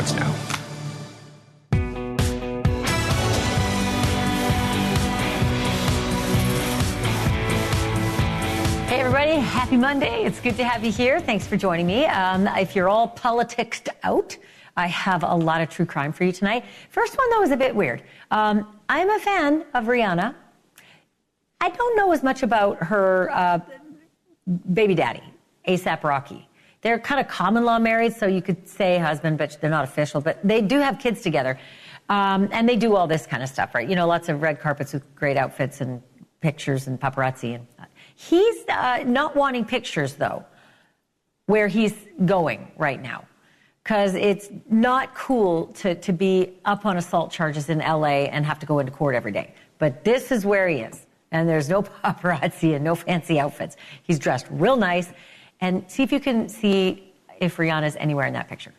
starts now. Hey everybody, happy Monday. It's good to have you here. Thanks for joining me. If you're all politicsed out, I have a lot of true crime for you tonight. First one, though, is a bit weird. I'm a fan of Rihanna. I don't know as much about her baby daddy, A$AP Rocky. They're kind of common law married, so you could say husband, but they're not official. But they do have kids together. And they do all this kind of stuff, right? You know, lots of red carpets with great outfits and pictures and paparazzi. And he's not wanting pictures, though, where he's going right now. Because it's not cool to be up on assault charges in L.A. and have to go into court every day. But this is where he is. And there's no paparazzi and no fancy outfits. He's dressed real nice. And see if you can see if Rihanna's anywhere in that picture.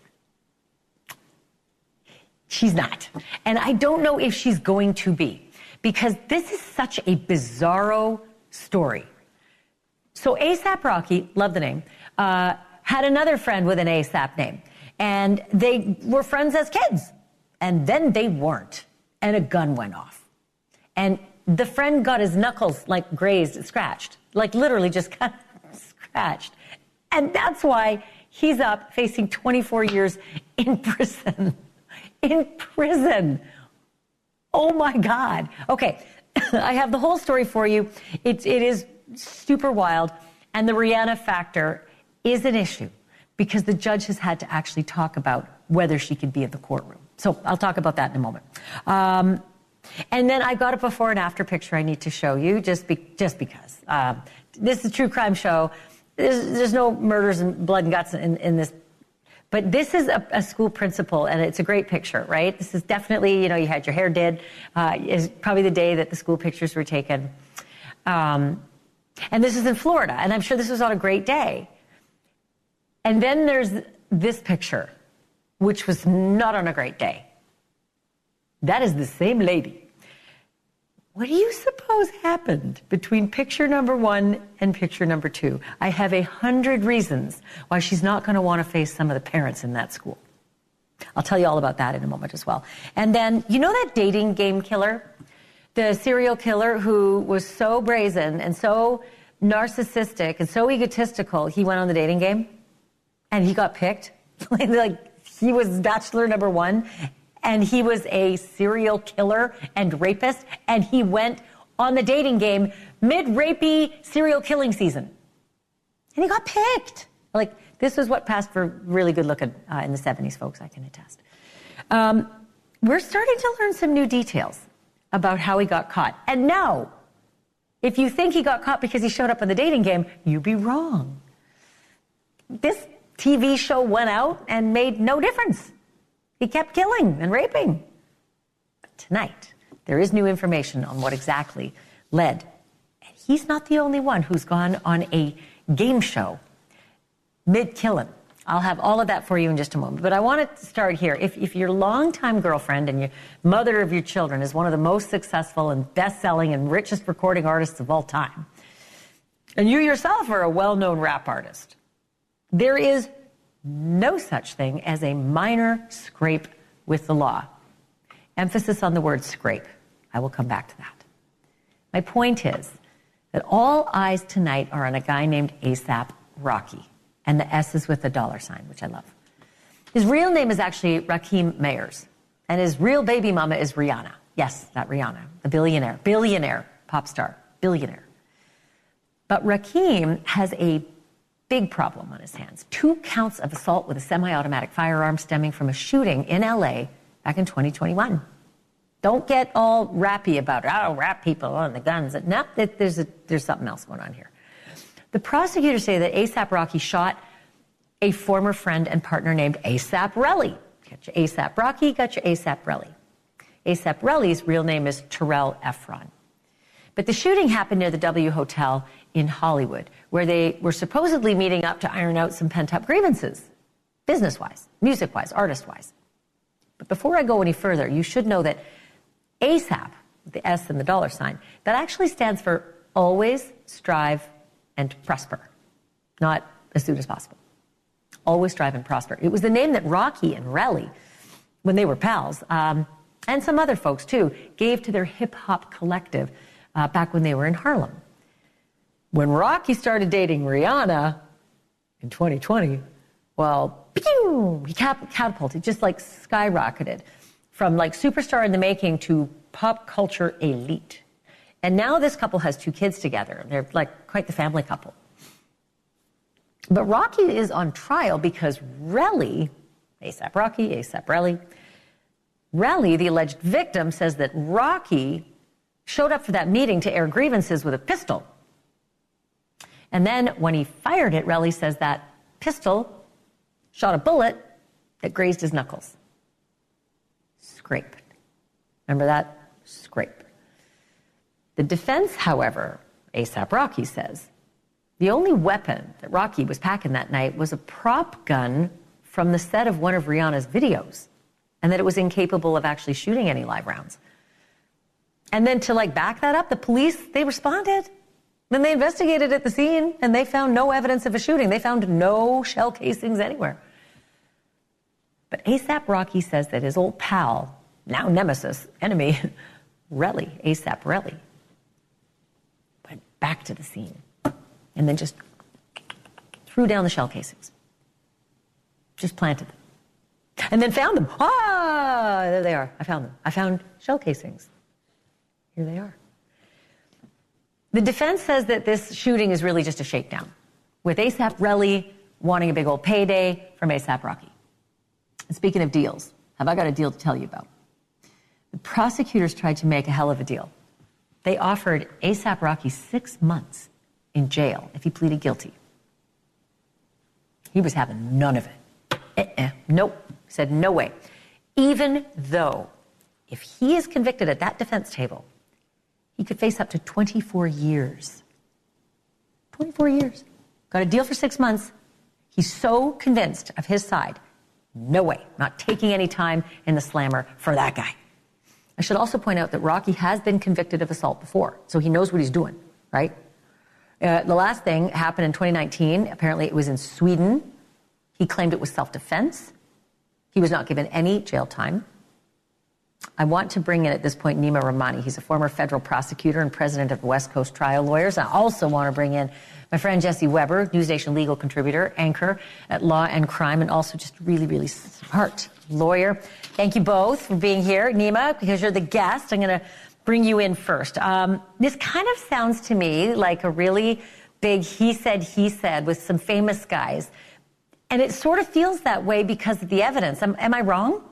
She's not. And I don't know if she's going to be. Because this is such a bizarro story. So A$AP Rocky, love the name, had another friend with an A$AP name. And they were friends as kids. And then they weren't. And a gun went off. And the friend got his knuckles like grazed, scratched. Like literally just kind of scratched. And that's why he's up facing 24 years in prison. In prison. Oh my God. Okay. I have the whole story for you. It is super wild. And the Rihanna factor is an issue. Because the judge has had to actually talk about whether she could be in the courtroom. So I'll talk about that in a moment. And then I've got a before and after picture I need to show you, just because. This is a true crime show. There's no murders and blood and guts in this. But this is a school principal, and it's a great picture, right? This is definitely, you know, you had your hair did. Is probably the day that the school pictures were taken. And this is in Florida, and I'm sure this was on a great day. And then there's this picture, which was not on a great day. That is the same lady. What do you suppose happened between picture number 1 and picture number 2? I have 100 reasons why she's not going to want to face some of the parents in that school. I'll tell you all about that in a moment as well. And then, you know that dating game killer? The serial killer who was so brazen and so narcissistic and so egotistical, he went on the dating game? And he got picked. Like, he was bachelor number 1, and he was a serial killer and rapist, and he went on the dating game mid-rapey serial killing season. And he got picked. Like, this was what passed for really good looking in the 70s, folks, I can attest. We're starting to learn some new details about how he got caught. And now, if you think he got caught because he showed up on the dating game, you'd be wrong. This TV show went out and made no difference. He kept killing and raping. But tonight, there is new information on what exactly led. And he's not the only one who's gone on a game show mid-killing. I'll have all of that for you in just a moment. But I want to start here. If your longtime girlfriend and your mother of your children is one of the most successful and best-selling and richest recording artists of all time, and you yourself are a well-known rap artist, there is no such thing as a minor scrape with the law. Emphasis on the word scrape. I will come back to that. My point is that all eyes tonight are on a guy named A$AP Rocky. And the S is with a $, which I love. His real name is actually Rakim Mayers. And his real baby mama is Rihanna. Yes, that Rihanna, the billionaire, pop star, billionaire. But Rakim has a big problem on his hands. 2 counts of assault with a semi-automatic firearm stemming from a shooting in L.A. back in 2021. Don't get all rappy about it. Oh, rap people on the guns. No, there's something else going on here. The prosecutors say that A$AP Rocky shot a former friend and partner named A$AP Relly. Got your A$AP Rocky, got your A$AP Relly. A$AP Relly's real name is Terrell Efron. But the shooting happened near the W Hotel in Hollywood, where they were supposedly meeting up to iron out some pent-up grievances, business-wise, music-wise, artist-wise. But before I go any further, you should know that ASAP, the S and the $, that actually stands for always, strive, and prosper. Not as soon as possible. Always strive and prosper. It was the name that Rocky and Relly when they were pals, and some other folks too, gave to their hip-hop collective back when they were in Harlem. When Rocky started dating Rihanna in 2020, well, pew, he catapulted, just like skyrocketed from like superstar in the making to pop culture elite. And now this couple has 2 kids together. They're like quite the family couple. But Rocky is on trial because Relly, ASAP Rocky, ASAP Relly, the alleged victim, says that Rocky showed up for that meeting to air grievances with a pistol. And then when he fired it, Relly says that pistol shot a bullet that grazed his knuckles. Scrape. Remember that? Scrape. The defense, however, ASAP Rocky says, the only weapon that Rocky was packing that night was a prop gun from the set of one of Rihanna's videos, and that it was incapable of actually shooting any live rounds. And then to like back that up, the police, they responded. Then they investigated at the scene, and they found no evidence of a shooting. They found no shell casings anywhere. But ASAP Rocky says that his old pal, now nemesis, enemy, ASAP Relly, went back to the scene and then just threw down the shell casings. Just planted them. And then found them. Ah, there they are. I found them. I found shell casings. Here they are. The defense says that this shooting is really just a shakedown, with ASAP Relly wanting a big old payday from ASAP Rocky. And speaking of deals, have I got a deal to tell you about? The prosecutors tried to make a hell of a deal. They offered ASAP Rocky 6 months in jail if he pleaded guilty. He was having none of it. Nope. Said no way. Even though if he is convicted at that defense table, he could face up to 24 years. 24 years. Got a deal for 6 months. He's so convinced of his side. No way. Not taking any time in the slammer for that guy. I should also point out that Rocky has been convicted of assault before, so he knows what he's doing, right? The last thing happened in 2019. Apparently it was in Sweden. He claimed it was self-defense. He was not given any jail time. I want to bring in at this point Nima Rahmani. He's a former federal prosecutor and president of West Coast Trial Lawyers. I also want to bring in my friend Jesse Weber, NewsNation legal contributor, anchor at Law and Crime, and also just really, really smart lawyer. Thank you both for being here. Nima, because you're the guest, I'm going to bring you in first. This kind of sounds to me like a really big he said with some famous guys. And it sort of feels that way because of the evidence. Am I wrong?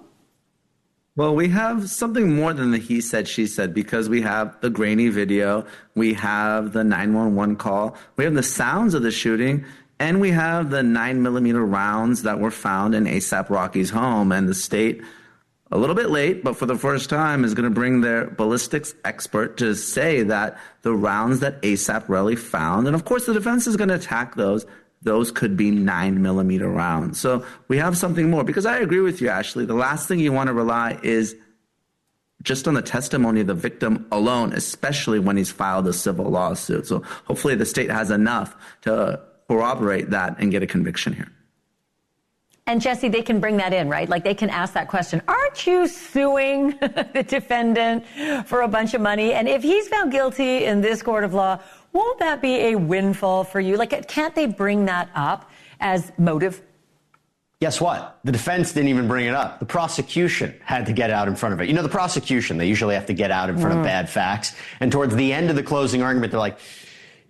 Well, we have something more than the he said, she said, because we have the grainy video, we have the 911 call, we have the sounds of the shooting, and we have the 9mm rounds that were found in ASAP Rocky's home. And the state, a little bit late, but for the first time, is going to bring their ballistics expert to say that the rounds that ASAP Relly found, and of course the defense is going to attack those could be 9mm rounds. So we have something more, because I agree with you, Ashleigh. The last thing you want to rely is just on the testimony of the victim alone, especially when he's filed a civil lawsuit. So hopefully the state has enough to corroborate that and get a conviction here. And Jesse, they can bring that in, right? Like they can ask that question, aren't you suing the defendant for a bunch of money? And if he's found guilty in this court of law, won't that be a windfall for you? Like, can't they bring that up as motive? Guess what? The defense didn't even bring it up. The prosecution had to get out in front of it. You know, the prosecution, they usually have to get out in front of bad facts. And towards the end of the closing argument, they're like,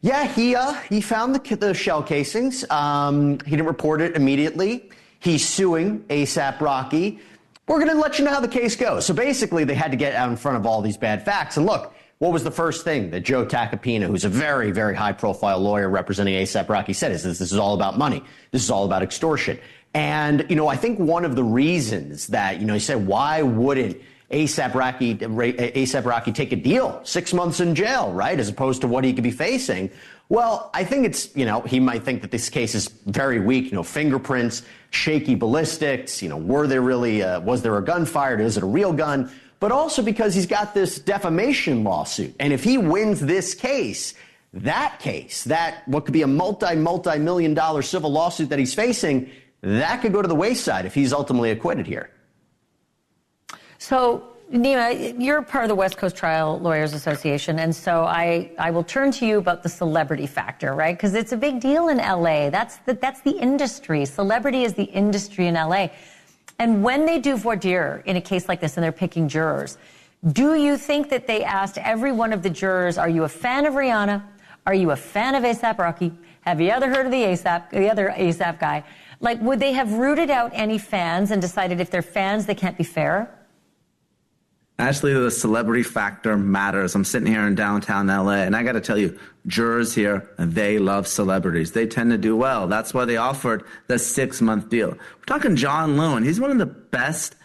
yeah, he found the shell casings. He didn't report it immediately. He's suing ASAP Rocky. We're going to let you know how the case goes. So basically, they had to get out in front of all these bad facts. And look, what was the first thing that Joe Tacopina, who's a very, very high-profile lawyer representing ASAP Rocky, said is this is all about money. This is all about extortion. And, you know, I think one of the reasons that, you know, he said, why wouldn't ASAP Rocky take a deal, 6 months in jail, right, as opposed to what he could be facing? Well, I think it's, you know, he might think that this case is very weak, you know, fingerprints, shaky ballistics, you know, was there a gun fired? Is it a real gun? But also because he's got this defamation lawsuit. And if he wins this case, that what could be a multi-million dollar civil lawsuit that he's facing, that could go to the wayside if he's ultimately acquitted here. So, Nima, you're part of the West Coast Trial Lawyers Association, and so I will turn to you about the celebrity factor, right? Because it's a big deal in L.A. That's the industry. Celebrity is the industry in L.A. And when they do voir dire in a case like this and they're picking jurors, do you think that they asked every one of the jurors, are you a fan of Rihanna? Are you a fan of A$AP Rocky? Have you ever heard of the other A$AP guy? Like, would they have rooted out any fans and decided if they're fans, they can't be fair? Actually, the celebrity factor matters. I'm sitting here in downtown LA, and I got to tell you, jurors here, they love celebrities. They tend to do well. That's why they offered the 6-month deal. We're talking John Lewin. He's one of the best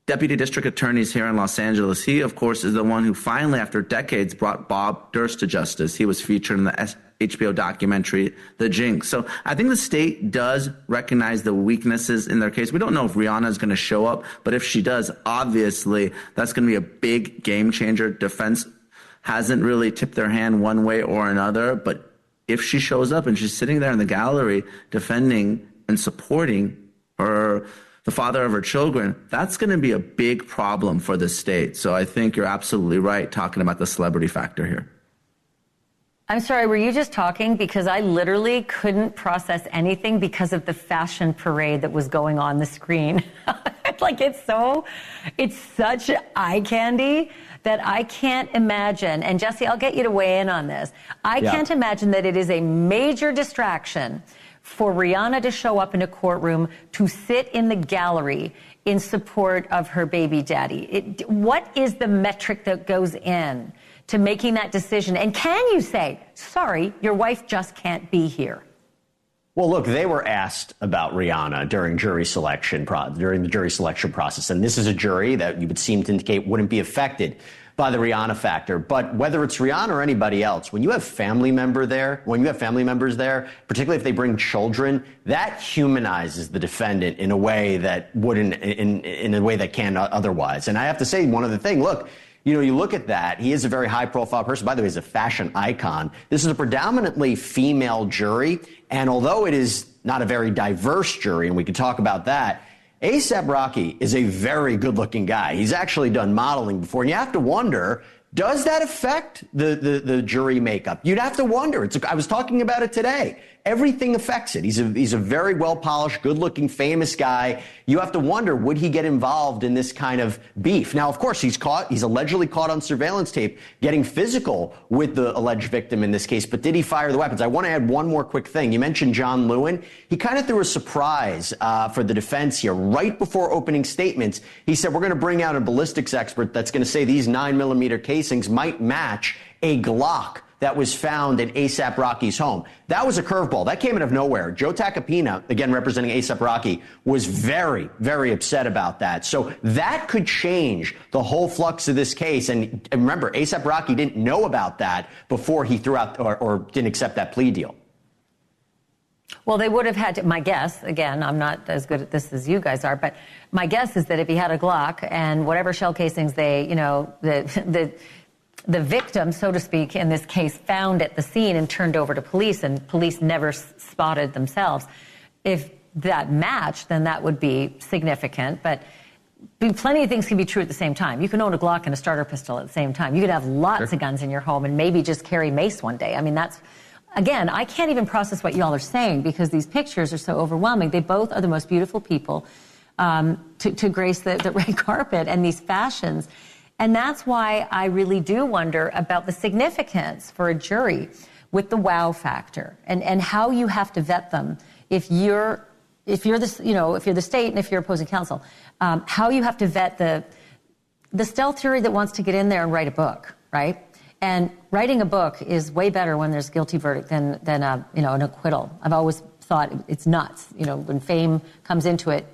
deputy district attorneys here in Los Angeles. He, of course, is the one who finally, after decades, brought Bob Durst to justice. He was featured in the HBO documentary, The Jinx. So I think the state does recognize the weaknesses in their case. We don't know if Rihanna is going to show up, but if she does, obviously that's going to be a big game changer. Defense hasn't really tipped their hand one way or another, but if she shows up and she's sitting there in the gallery defending and supporting the father of her children, that's going to be a big problem for the state. So I think you're absolutely right talking about the celebrity factor here. I'm sorry, were you just talking? Because I literally couldn't process anything because of the fashion parade that was going on the screen. Like, it's such eye candy that I can't imagine. And Jesse, I'll get you to weigh in on this. I can't imagine that it is a major distraction for Rihanna to show up in a courtroom to sit in the gallery in support of her baby daddy. What is the metric that goes in to making that decision? And can you say, sorry, your wife just can't be here? Well, look, they were asked about Rihanna during the jury selection process. And this is a jury that you would seem to indicate wouldn't be affected by the Rihanna factor. But whether it's Rihanna or anybody else, when you have family members there, particularly if they bring children, that humanizes the defendant in a way that wouldn't, in a way that can otherwise. And I have to say one other thing, look, you look at that. He is a very high-profile person. By the way, he's a fashion icon. This is a predominantly female jury, and although it is not a very diverse jury, and we could talk about that, A$AP Rocky is a very good-looking guy. He's actually done modeling before, and you have to wonder, does that affect the jury makeup? You'd have to wonder. I was talking about it today. Everything affects it. He's a very well-polished, good-looking, famous guy. You have to wonder, would he get involved in this kind of beef? Now, of course, he's allegedly caught on surveillance tape getting physical with the alleged victim in this case, but did he fire the weapons? I want to add one more quick thing. You mentioned John Lewin. He kind of threw a surprise for the defense here. Right before opening statements, he said, we're going to bring out a ballistics expert that's going to say these 9mm casings might match a Glock that was found in A$AP Rocky's home. That was a curveball. That came out of nowhere. Joe Tacopina, again representing A$AP Rocky, was very, very upset about that. So that could change the whole flux of this case. And remember, A$AP Rocky didn't know about that before he threw out or didn't accept that plea deal. Well, they would have had to, my guess, again, I'm not as good at this as you guys are, but my guess is that if he had a Glock and whatever shell casings the victim, so to speak, in this case, found at the scene and turned over to police, and police never spotted themselves. If that matched, then that would be significant. But plenty of things can be true at the same time. You can own a Glock and a starter pistol at the same time. You could have lots of guns in your home and maybe just carry mace one day. I mean, again, I can't even process what y'all are saying because these pictures are so overwhelming. They both are the most beautiful people to grace the red carpet and these fashions. And that's why I really do wonder about the significance for a jury with the wow factor and how you have to vet them if you're the state and if you're opposing counsel, how you have to vet the stealth jury that wants to get in there and write a book, right? And writing a book is way better when there's guilty verdict than an acquittal. I've always thought it's nuts. When fame comes into it,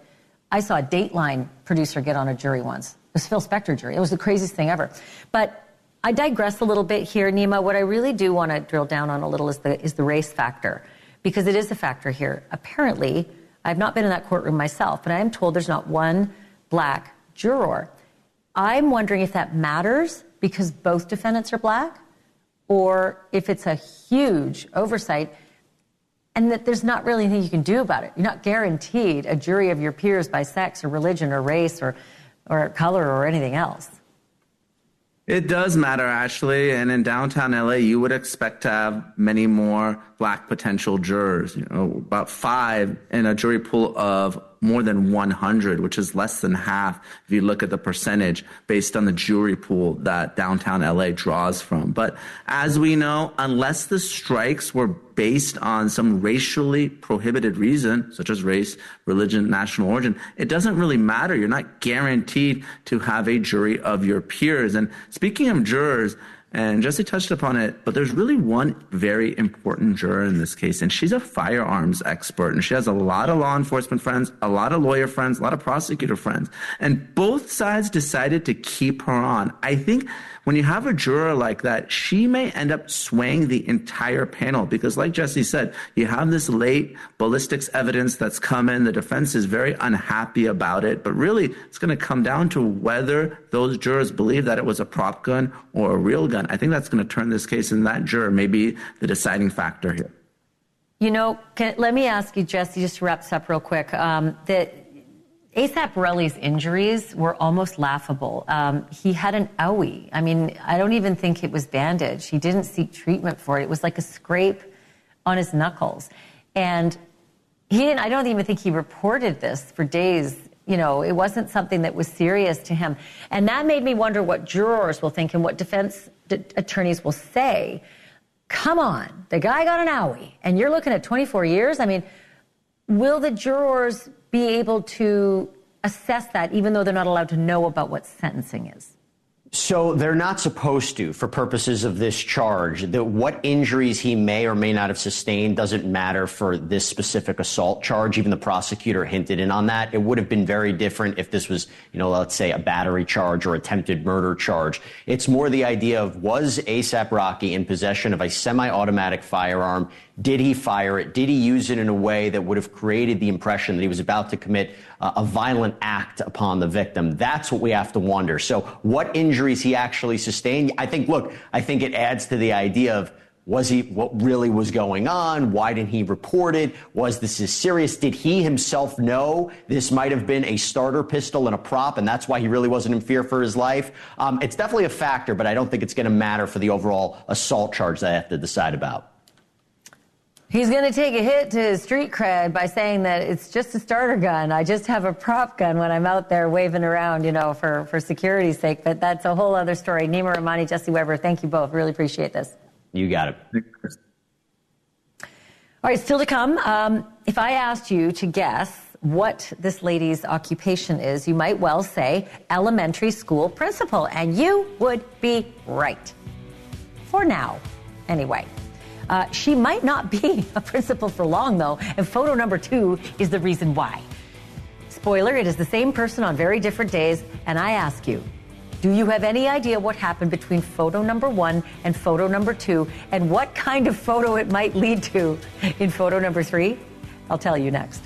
I saw a Dateline producer get on a jury once. It was Phil Spector jury. It was the craziest thing ever. But I digress a little bit here, Nima. What I really do want to drill down on a little is the race factor, because it is a factor here. Apparently, I've not been in that courtroom myself, but I am told there's not one black juror. I'm wondering if that matters because both defendants are black, or if it's a huge oversight and that there's not really anything you can do about it. You're not guaranteed a jury of your peers by sex or religion or race or or color or anything else. It does matter, Ashleigh. And in downtown LA, you would expect to have many more black potential jurors, about 5 in a jury pool of more than 100, which is less than half if you look at the percentage based on the jury pool that downtown LA draws from. But as we know, unless the strikes were based on some racially prohibited reason, such as race, religion, national origin, it doesn't really matter. You're not guaranteed to have a jury of your peers. And speaking of jurors, and Jesse touched upon it, but there's really one very important juror in this case, and she's a firearms expert, and she has a lot of law enforcement friends, a lot of lawyer friends, a lot of prosecutor friends, and both sides decided to keep her on. I think when you have a juror like that, she may end up swaying the entire panel because, like Jesse said, you have this late ballistics evidence that's come in. The defense is very unhappy about it, but really it's going to come down to whether those jurors believe that it was a prop gun or a real gun. I think that's going to turn this case, and that juror may be the deciding factor here. Let me ask you, Jesse, just to wrap this up real quick, that ASAP Borelli's injuries were almost laughable. He had an owie. I mean, I don't even think it was bandaged. He didn't seek treatment for it. It was like a scrape on his knuckles. And I don't even think he reported this for days. It wasn't something that was serious to him. And that made me wonder what jurors will think and what defense attorneys will say. Come on, the guy got an owie, and you're looking at 24 years? I mean, will the jurors be able to assess that even though they're not allowed to know about what sentencing is? So they're not supposed to, for purposes of this charge. What injuries he may or may not have sustained doesn't matter for this specific assault charge. Even the prosecutor hinted in on that. It would have been very different if this was, let's say a battery charge or attempted murder charge. It's more the idea of, was ASAP Rocky in possession of a semi-automatic firearm? Did he fire it? Did he use it in a way that would have created the impression that he was about to commit a violent act upon the victim? That's what we have to wonder. So what injuries he actually sustained? I think it adds to the idea of, what really was going on? Why didn't he report it? Was this as serious? Did he himself know this might have been a starter pistol and a prop, and that's why he really wasn't in fear for his life? It's definitely a factor, but I don't think it's going to matter for the overall assault charge that I have to decide about. He's going to take a hit to his street cred by saying that it's just a starter gun. I just have a prop gun when I'm out there waving around, for security's sake. But that's a whole other story. Nima Rahmani, Jesse Weber, thank you both. Really appreciate this. You got it. All right, still to come. If I asked you to guess what this lady's occupation is, you might well say elementary school principal, and you would be right. For now, anyway. She might not be a principal for long, though, and photo number 2 is the reason why. Spoiler, it is the same person on very different days, and I ask you, do you have any idea what happened between photo number 1 and photo number 2, and what kind of photo it might lead to in photo number 3? I'll tell you next.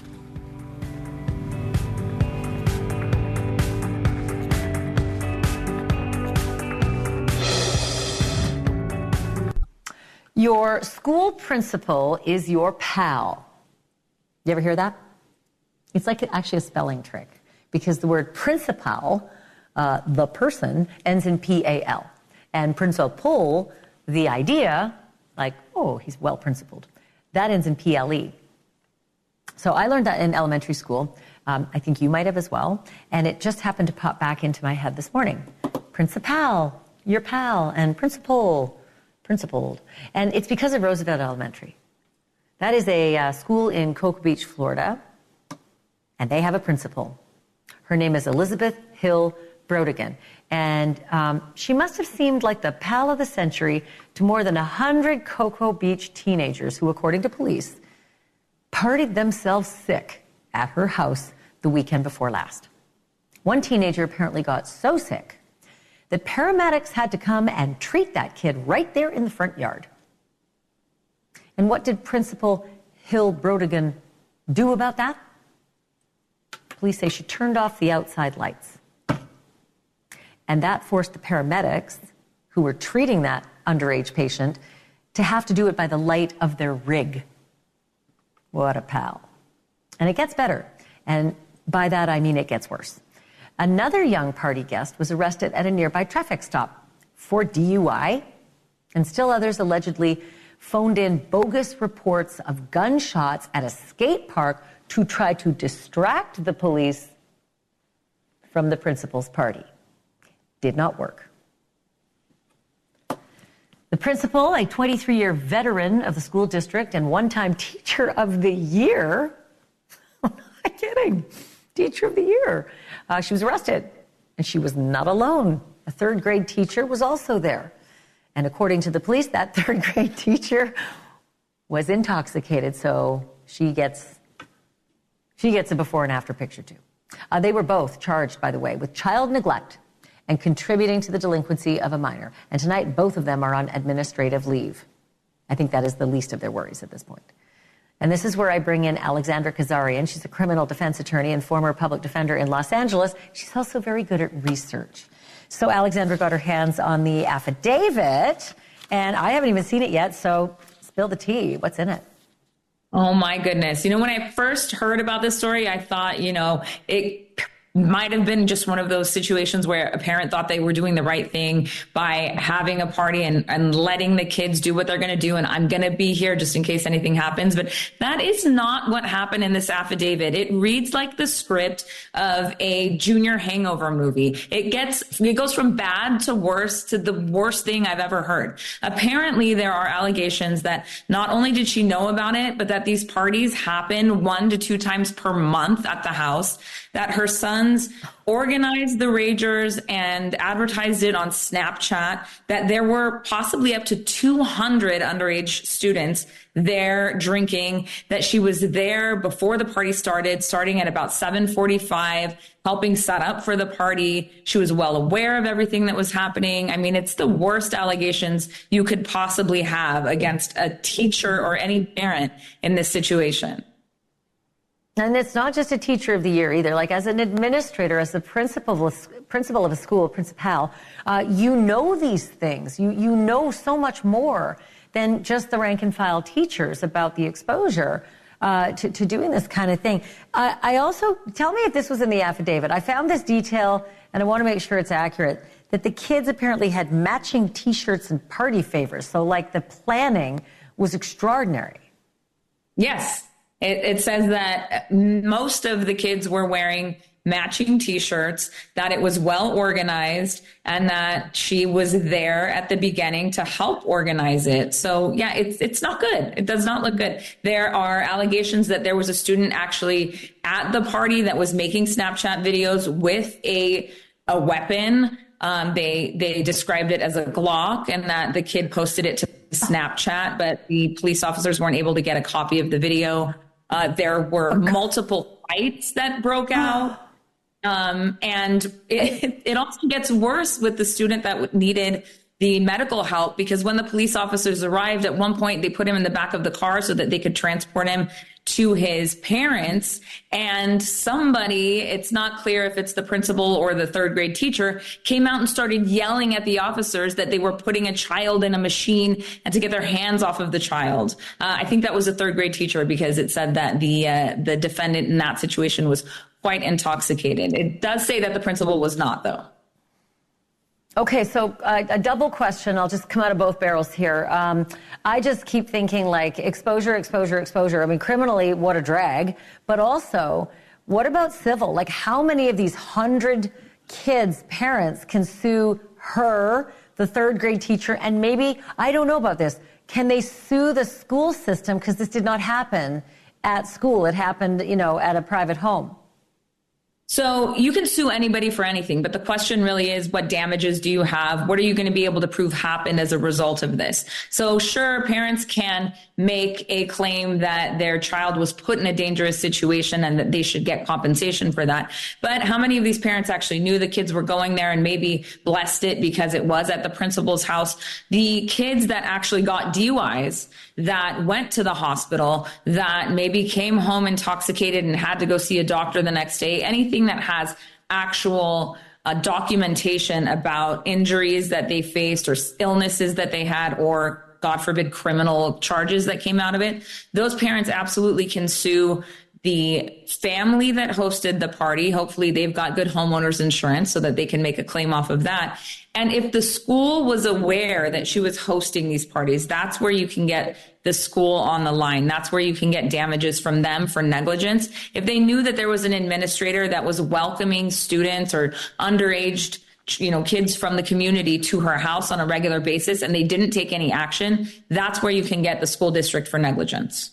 Your school principal is your pal. You ever hear that? It's like actually a spelling trick because the word principal, the person, ends in P-A-L. And principal, the idea, like, oh, he's well principled, that ends in P-L-E. So I learned that in elementary school. I think you might have as well. And it just happened to pop back into my head this morning. Principal, your pal, and principal. Principled. And it's because of Roosevelt Elementary. That is a school in Cocoa Beach, Florida, and they have a principal. Her name is Elizabeth Hill Brodigan, and she must have seemed like the pal of the century to more than 100 Cocoa Beach teenagers who, according to police, partied themselves sick at her house the weekend before last. One teenager apparently got so sick that paramedics had to come and treat that kid right there in the front yard. And what did Principal Hill Brodigan do about that? Police say she turned off the outside lights. And that forced the paramedics who were treating that underage patient to have to do it by the light of their rig. What a pal. And it gets better. And by that, I mean it gets worse. Another young party guest was arrested at a nearby traffic stop for DUI, and still others allegedly phoned in bogus reports of gunshots at a skate park to try to distract the police from the principal's party. Did not work. The principal, a 23-year veteran of the school district and one-time teacher of the year, I'm not kidding, teacher of the year, she was arrested, and she was not alone. A third grade teacher was also there. And according to the police, that third grade teacher was intoxicated, so she gets a before and after picture too. They were both charged, by the way, with child neglect and contributing to the delinquency of a minor. And tonight, both of them are on administrative leave. I think that is the least of their worries at this point. And this is where I bring in Alexandra Kazarian. She's a criminal defense attorney and former public defender in Los Angeles. She's also very good at research. So Alexandra got her hands on the affidavit, and I haven't even seen it yet, so spill the tea. What's in it? Oh, my goodness. When I first heard about this story, I thought, it might have been just one of those situations where a parent thought they were doing the right thing by having a party and letting the kids do what they're going to do. And I'm going to be here just in case anything happens. But that is not what happened in this affidavit. It reads like the script of a junior hangover movie. It goes from bad to worse to the worst thing I've ever heard. Apparently, there are allegations that not only did she know about it, but that these parties happen 1 to 2 times per month at the house, that her sons organized the ragers and advertised it on Snapchat, that there were possibly up to 200 underage students there drinking, that she was there before the party started, starting at about 7:45, helping set up for the party. She was well aware of everything that was happening. I mean, it's the worst allegations you could possibly have against a teacher or any parent in this situation. And it's not just a teacher of the year either. Like as an administrator, as the principal of a school, principal, you know these things. You know so much more than just the rank and file teachers about the exposure to doing this kind of thing. I also, tell me if this was in the affidavit. I found this detail, and I want to make sure it's accurate, that the kids apparently had matching T-shirts and party favors. So like the planning was extraordinary. Yes. It says that most of the kids were wearing matching T-shirts, that it was well organized, and that she was there at the beginning to help organize it. So yeah, it's not good. It does not look good. There are allegations that there was a student actually at the party that was making Snapchat videos with a weapon. They described it as a Glock, and that the kid posted it to Snapchat, but the police officers weren't able to get a copy of the video. There were multiple fights that broke out. And it also gets worse with the student that needed the medical help, because when the police officers arrived, at one point they put him in the back of the car so that they could transport him to his parents. And somebody, it's not clear if it's the principal or the third grade teacher, came out and started yelling at the officers that they were putting a child in a machine and to get their hands off of the child. I think that was a third grade teacher, because it said that the defendant in that situation was quite intoxicated. It does say that the principal was not, though. Okay, so a double question. I'll just come out of both barrels here. I just keep thinking like exposure. I mean, criminally, what a drag. But also, what about civil? Like how many of these 100 kids' parents can sue her, the third grade teacher, and maybe, I don't know about this, can they sue the school system? Because this did not happen at school. It happened, at a private home. So you can sue anybody for anything, but the question really is, what damages do you have? What are you going to be able to prove happened as a result of this? So sure, parents can make a claim that their child was put in a dangerous situation and that they should get compensation for that. But how many of these parents actually knew the kids were going there and maybe blessed it because it was at the principal's house? The kids that actually got DUIs, that went to the hospital, that maybe came home intoxicated and had to go see a doctor the next day, anything that has actual documentation about injuries that they faced or illnesses that they had, or God forbid, criminal charges that came out of it, those parents absolutely can sue the family that hosted the party, hopefully they've got good homeowners insurance so that they can make a claim off of that. And if the school was aware that she was hosting these parties, that's where you can get the school on the line. That's where you can get damages from them for negligence. If they knew that there was an administrator that was welcoming students or underage, kids from the community to her house on a regular basis and they didn't take any action, that's where you can get the school district for negligence.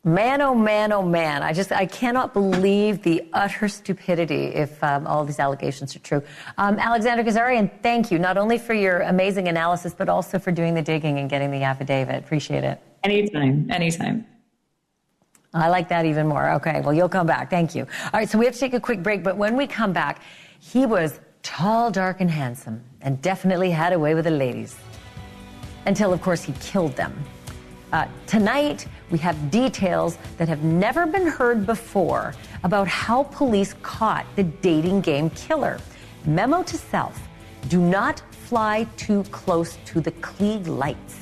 Man, oh man, oh man. I cannot believe the utter stupidity if all these allegations are true. Alexander Kazarian, thank you, not only for your amazing analysis, but also for doing the digging and getting the affidavit. Appreciate it. Anytime. I like that even more. Okay, well, you'll come back. Thank you. All right, so we have to take a quick break, but when we come back, he was tall, dark, and handsome, and definitely had a way with the ladies. Until, of course, he killed them. Tonight, we have details that have never been heard before about how police caught the dating game killer. Memo to self, do not fly too close to the Klieg lights.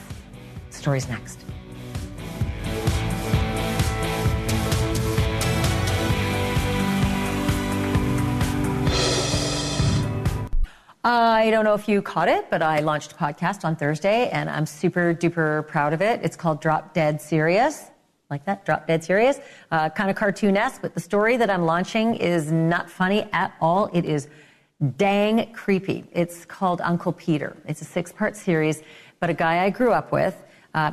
Story's next. I don't know if you caught it, but I launched a podcast on Thursday, and I'm super duper proud of it. It's called Drop Dead Serious. Like that, Drop Dead Serious. Kind of cartoonesque, but the story that I'm launching is not funny at all. It is dang creepy. It's called Uncle Peter. It's a 6-part series, but a guy I grew up with.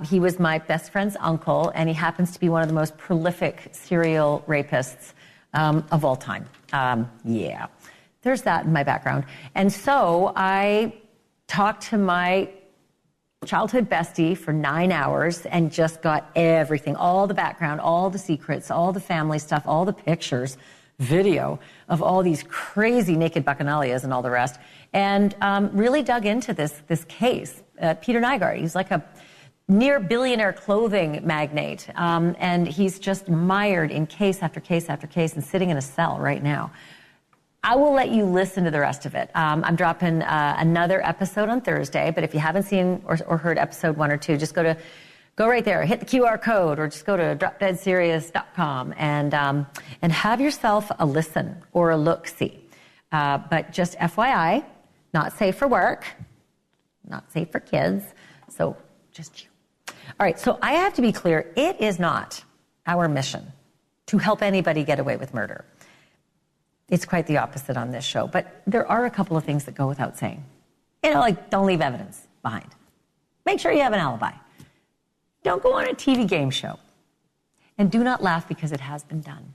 He was my best friend's uncle, and he happens to be one of the most prolific serial rapists of all time. Yeah. There's that in my background. And so I talked to my childhood bestie for 9 hours and just got everything, all the background, all the secrets, all the family stuff, all the pictures, video of all these crazy naked bacchanalias and all the rest, and really dug into this case. Peter Nygard, he's like a near billionaire clothing magnate, and he's just mired in case after case after case and sitting in a cell right now. I will let you listen to the rest of it. I'm dropping another episode on Thursday, but if you haven't seen or heard episode 1 or 2, just go right there, hit the QR code, or just go to dropdeadserious.com and have yourself a listen or a look-see. But just FYI, not safe for work, not safe for kids, so just you. All right, so I have to be clear, it is not our mission to help anybody get away with murder. It's quite the opposite on this show, but there are a couple of things that go without saying. Like don't leave evidence behind. Make sure you have an alibi. Don't go on a TV game show. And do not laugh because it has been done.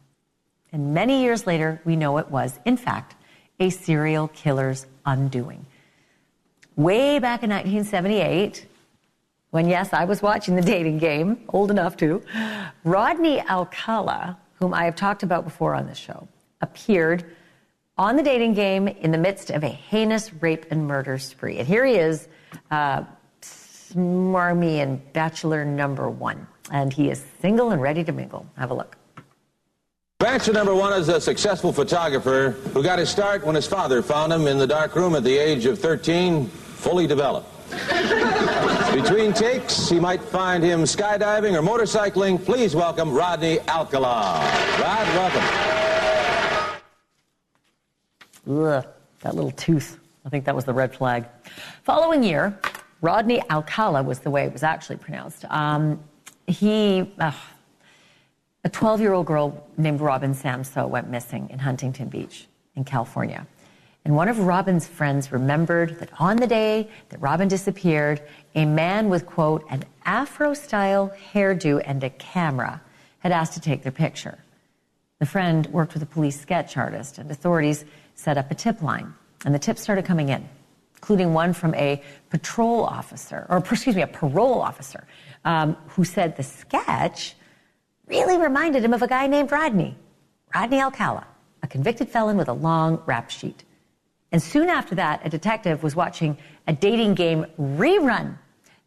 And many years later, we know it was, in fact, a serial killer's undoing. Way back in 1978, when, yes, I was watching The Dating Game, old enough to, Rodney Alcala, whom I have talked about before on this show, appeared on The Dating Game in the midst of a heinous rape and murder spree. And here he is, smarmy and bachelor number 1. And he is single and ready to mingle. Have a look. Bachelor number 1 is a successful photographer who got his start when his father found him in the dark room at the age of 13, fully developed. Between takes, he might find him skydiving or motorcycling. Please welcome Rodney Alcala. Rod, welcome. Ugh, that little tooth. I think that was the red flag. Following year, Rodney Alcala was the way it was actually pronounced. A 12-year-old girl named Robin Samso went missing in Huntington Beach in California. And one of Robin's friends remembered that on the day that Robin disappeared, a man with, quote, an Afro-style hairdo and a camera had asked to take their picture. The friend worked with a police sketch artist, and authorities set up a tip line. And the tips started coming in, including one from a parole officer, who said the sketch really reminded him of a guy named Rodney Alcala, a convicted felon with a long rap sheet. And soon after that, a detective was watching a dating game rerun,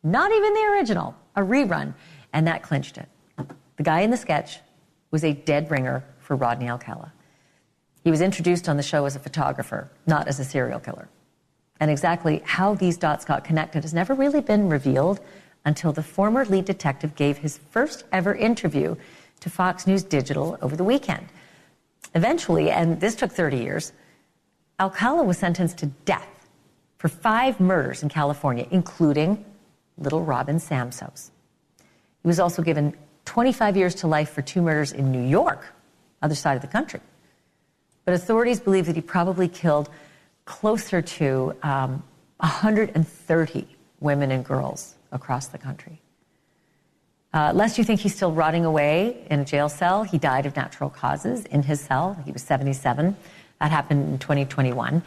not even the original, a rerun, and that clinched it. The guy in the sketch was a dead ringer for Rodney Alcala. He was introduced on the show as a photographer, not as a serial killer. And exactly how these dots got connected has never really been revealed until the former lead detective gave his first ever interview to Fox News Digital over the weekend. Eventually, and this took 30 years, Alcala was sentenced to death for 5 murders in California, including little Robin Samsos. He was also given 25 years to life for 2 murders in New York, other side of the country. But authorities believe that he probably killed closer to 130 women and girls across the country. Lest you think he's still rotting away in a jail cell, he died of natural causes in his cell. He was 77. That happened in 2021.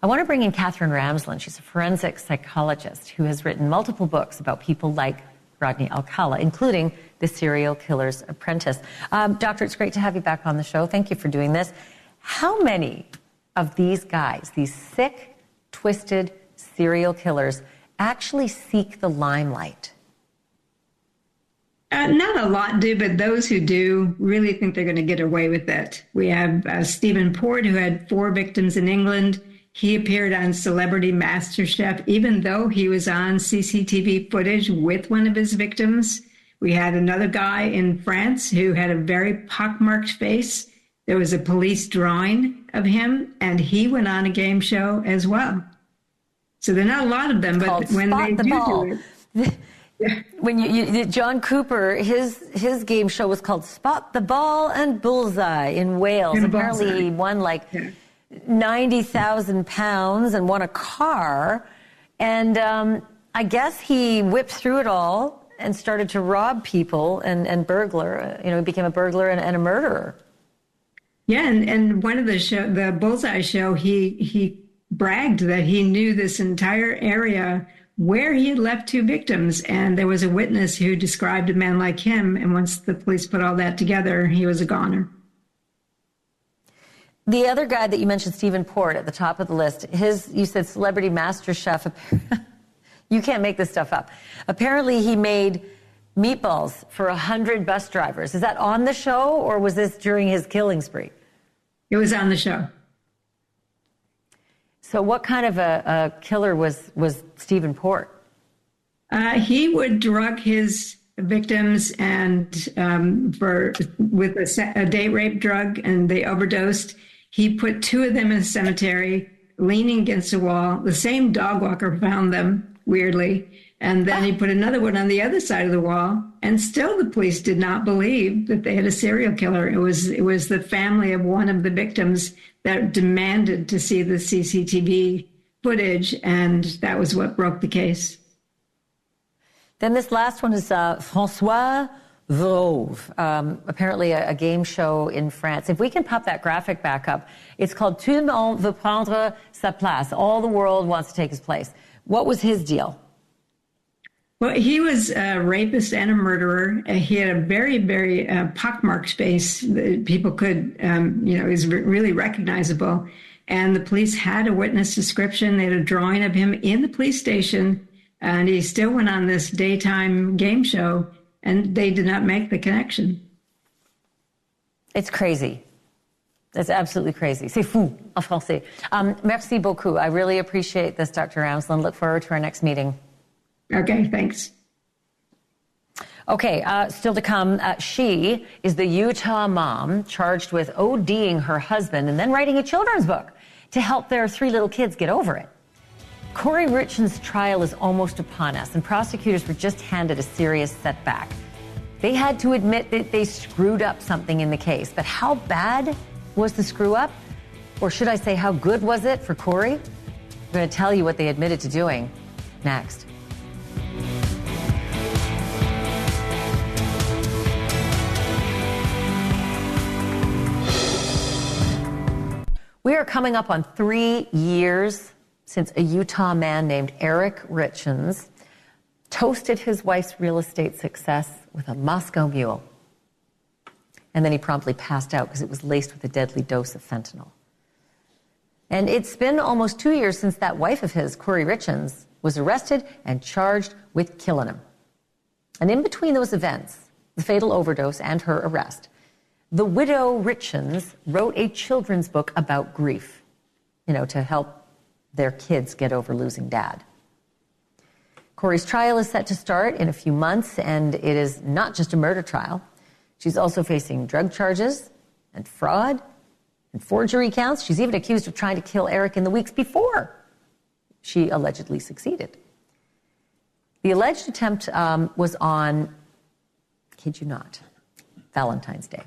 I want to bring in Catherine Ramsland. She's a forensic psychologist who has written multiple books about people like Rodney Alcala, including The Serial Killer's Apprentice. Doctor, it's great to have you back on the show. Thank you for doing this. How many of these guys, these sick, twisted serial killers, actually seek the limelight? Not a lot do, but those who do really think they're going to get away with it. We have Stephen Port, who had 4 victims in England. He appeared on Celebrity MasterChef, even though he was on CCTV footage with one of his victims. We had another guy in France who had a very pockmarked face. There was a police drawing of him, and he went on a game show as well. So there are not a lot of them, but when they do it... When John Cooper, his game show was called Spot the Ball and Bullseye in Wales. Apparently he won like 90,000 pounds and won a car. And I guess he whipped through it all and started to rob people and burglar. He became a burglar and a murderer. Yeah, and one of the Bullseye show, he bragged that he knew this entire area where he had left 2 victims, and there was a witness who described a man like him, and once the police put all that together, he was a goner. The other guy that you mentioned, Stephen Port, at the top of the list, you said Celebrity MasterChef. You can't make this stuff up. Apparently he made meatballs for 100 bus drivers. Is that on the show, or was this during his killing spree? It was on the show. So what kind of a killer was Stephen Port? He would drug his victims and with a date rape drug, and they overdosed. He put 2 of them in a cemetery, leaning against a wall. The same dog walker found them, weirdly. And then he put another one on the other side of the wall, and still the police did not believe that they had a serial killer. It was the family of one of the victims that demanded to see the CCTV footage, and that was what broke the case. Then this last one is François Vauve, apparently a game show in France. If we can pop that graphic back up, it's called Tout le monde veut prendre sa place. All the world wants to take his place. What was his deal? Well, he was a rapist and a murderer. He had a very, very pockmarked face that people could, he was really recognizable. And the police had a witness description. They had a drawing of him in the police station. And he still went on this daytime game show, and they did not make the connection. It's crazy. It's absolutely crazy. C'est fou, en français. Merci beaucoup. I really appreciate this, Dr. Ramsland. Look forward to our next meeting. Okay, thanks. Okay, still to come, she is the Utah mom charged with ODing her husband and then writing a children's book to help their 3 little kids get over it. Corey Richens' trial is almost upon us, and prosecutors were just handed a serious setback. They had to admit that they screwed up something in the case, but how bad was the screw up? Or should I say, how good was it for Corey? I'm going to tell you what they admitted to doing next. We are coming up on 3 years since a Utah man named Eric Richens toasted his wife's real estate success with a Moscow Mule. And then he promptly passed out because it was laced with a deadly dose of fentanyl. And it's been almost 2 years since that wife of his, Corey Richens, was arrested and charged with killing him. And in between those events, the fatal overdose and her arrest, the widow Richens wrote a children's book about grief, to help their kids get over losing dad. Corey's trial is set to start in a few months, and it is not just a murder trial. She's also facing drug charges and fraud and forgery counts. She's even accused of trying to kill Eric in the weeks before she allegedly succeeded. The alleged attempt was on, kid you not, Valentine's Day.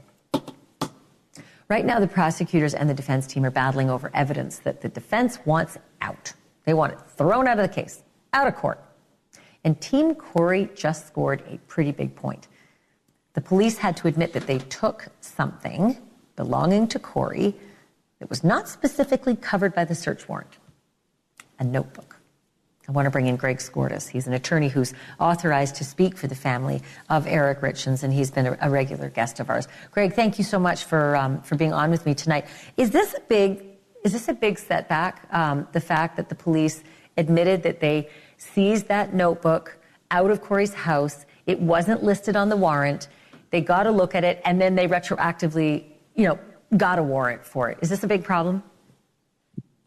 Right now, the prosecutors and the defense team are battling over evidence that the defense wants out. They want it thrown out of the case, out of court. And Team Corey just scored a pretty big point. The police had to admit that they took something belonging to Corey that was not specifically covered by the search warrant, a notebook. I want to bring in Greg Skordas. He's an attorney who's authorized to speak for the family of Eric Richins, and he's been a regular guest of ours. Greg, thank you so much for being on with me tonight. Is this a big setback? The fact that the police admitted that they seized that notebook out of Corey's house, it wasn't listed on the warrant, they got a look at it, and then they retroactively, got a warrant for it. Is this a big problem?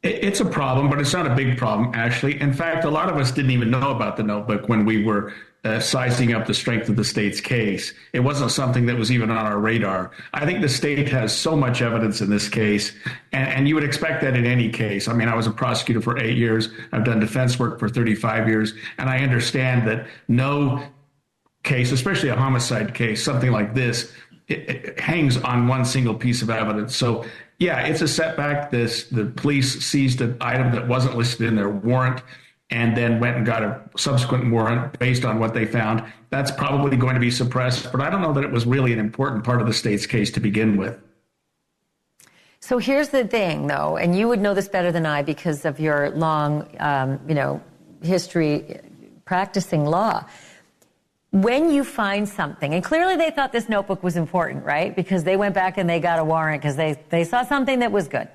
It's a problem, but it's not a big problem, Ashleigh. In fact, a lot of us didn't even know about the notebook when we were sizing up the strength of the state's case. It wasn't something that was even on our radar. I think the state has so much evidence in this case, and you would expect that in any case. I mean, I was a prosecutor for 8 years. I've done defense work for 35 years, and I understand that no case, especially a homicide case, something like this, it hangs on one single piece of evidence. So, yeah, it's a setback. The police seized an item that wasn't listed in their warrant and then went and got a subsequent warrant based on what they found. That's probably going to be suppressed, but I don't know that it was really an important part of the state's case to begin with. So here's the thing, though, and you would know this better than I because of your long, history practicing law. When you find something, and clearly they thought this notebook was important, right? Because they went back and they got a warrant because they saw something that was good.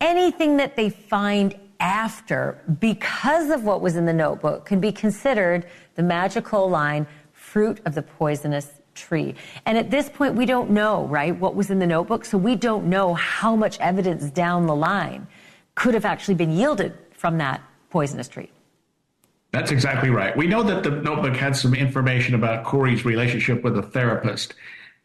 Anything that they find after, because of what was in the notebook, can be considered the magical line, fruit of the poisonous tree. And at this point, we don't know, right, what was in the notebook, so we don't know how much evidence down the line could have actually been yielded from that poisonous tree. That's exactly right. We know that the notebook had some information about Corey's relationship with a therapist,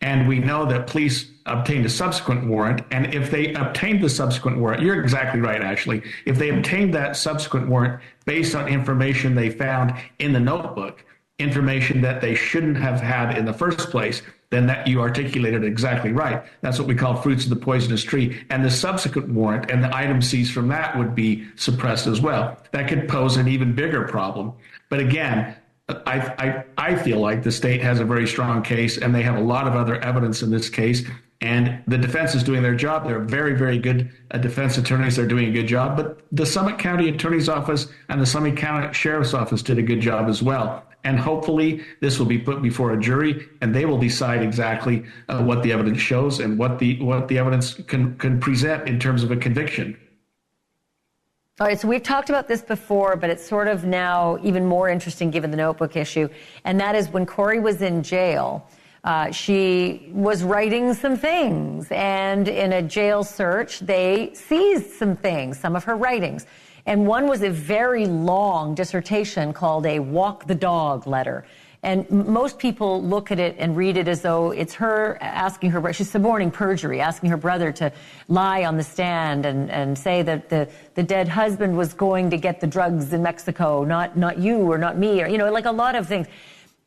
and we know that police obtained a subsequent warrant, and if they obtained the subsequent warrant, you're exactly right, Ashleigh, if they obtained that subsequent warrant based on information they found in the notebook, information that they shouldn't have had in the first place, then that you articulated exactly right. That's what we call fruits of the poisonous tree. And the subsequent warrant and the item seized from that would be suppressed as well. That could pose an even bigger problem. But again, I feel like the state has a very strong case, and they have a lot of other evidence in this case. And the defense is doing their job. They're very, very good defense attorneys. They're doing a good job. But the Summit County Attorney's Office and the Summit County Sheriff's Office did a good job as well. And hopefully this will be put before a jury, and they will decide exactly what the evidence shows and what the evidence can present in terms of a conviction. All right, so we've talked about this before, but it's sort of now even more interesting given the notebook issue. And that is when Corey was in jail, she was writing some things. And in a jail search, they seized some things, some of her writings. And one was a very long dissertation called a walk the dog letter. And most people look at it and read it as though it's her asking her, she's suborning perjury, asking her brother to lie on the stand and say that the dead husband was going to get the drugs in Mexico, not you or not me, or, like a lot of things.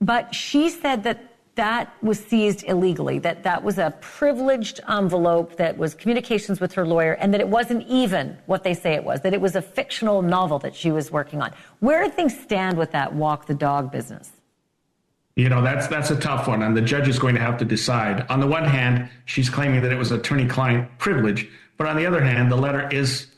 But she said that was seized illegally, that was a privileged envelope, that was communications with her lawyer, and that it wasn't even what they say it was, that it was a fictional novel that she was working on. Where do things stand with that walk the dog business? That's a tough one, and the judge is going to have to decide. On the one hand, she's claiming that it was attorney-client privilege, but on the other hand, the letter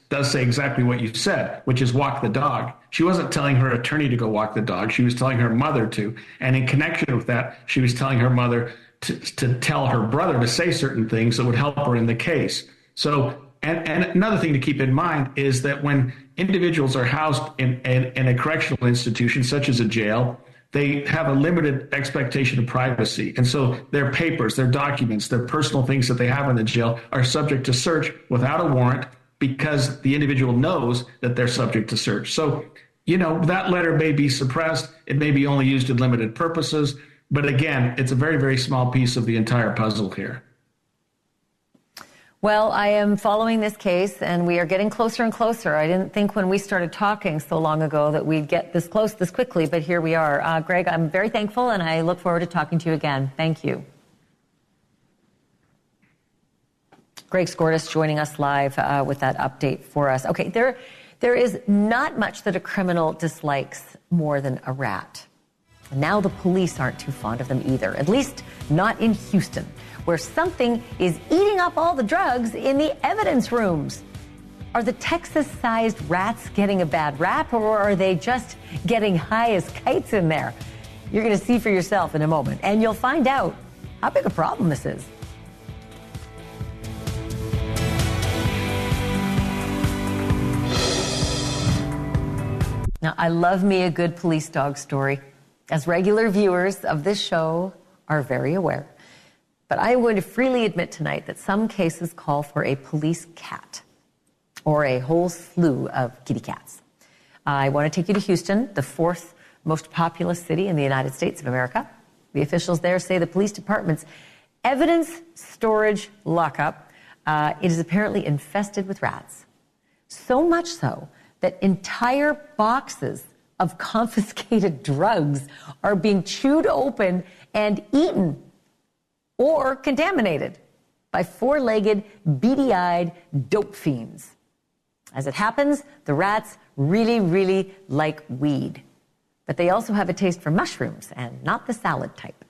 does say exactly what you said, which is walk the dog. She wasn't telling her attorney to go walk the dog. She was telling her mother to. And in connection with that, she was telling her mother to tell her brother to say certain things that would help her in the case. So, and another thing to keep in mind is that when individuals are housed in a correctional institution, such as a jail, they have a limited expectation of privacy. And so their papers, their documents, their personal things that they have in the jail are subject to search without a warrant, because the individual knows that they're subject to search. So, that letter may be suppressed. It may be only used in limited purposes. But again, it's a very, very small piece of the entire puzzle here. Well, I am following this case, and we are getting closer and closer. I didn't think when we started talking so long ago that we'd get this close this quickly, but here we are. Greg, I'm very thankful, and I look forward to talking to you again. Thank you. Greg Skordas joining us live with that update for us. Okay, there is not much that a criminal dislikes more than a rat. And now the police aren't too fond of them either, at least not in Houston, where something is eating up all the drugs in the evidence rooms. Are the Texas-sized rats getting a bad rap, or are they just getting high as kites in there? You're going to see for yourself in a moment, and you'll find out how big a problem this is. Now, I love me a good police dog story, as regular viewers of this show are very aware. But I would freely admit tonight that some cases call for a police cat or a whole slew of kitty cats. I want to take you to Houston, the fourth most populous city in the United States of America. The officials there say the police department's evidence storage lockup it is apparently infested with rats. So much so that entire boxes of confiscated drugs are being chewed open and eaten or contaminated by four-legged, beady-eyed dope fiends. As it happens, the rats really, really like weed. But they also have a taste for mushrooms, and not the salad type.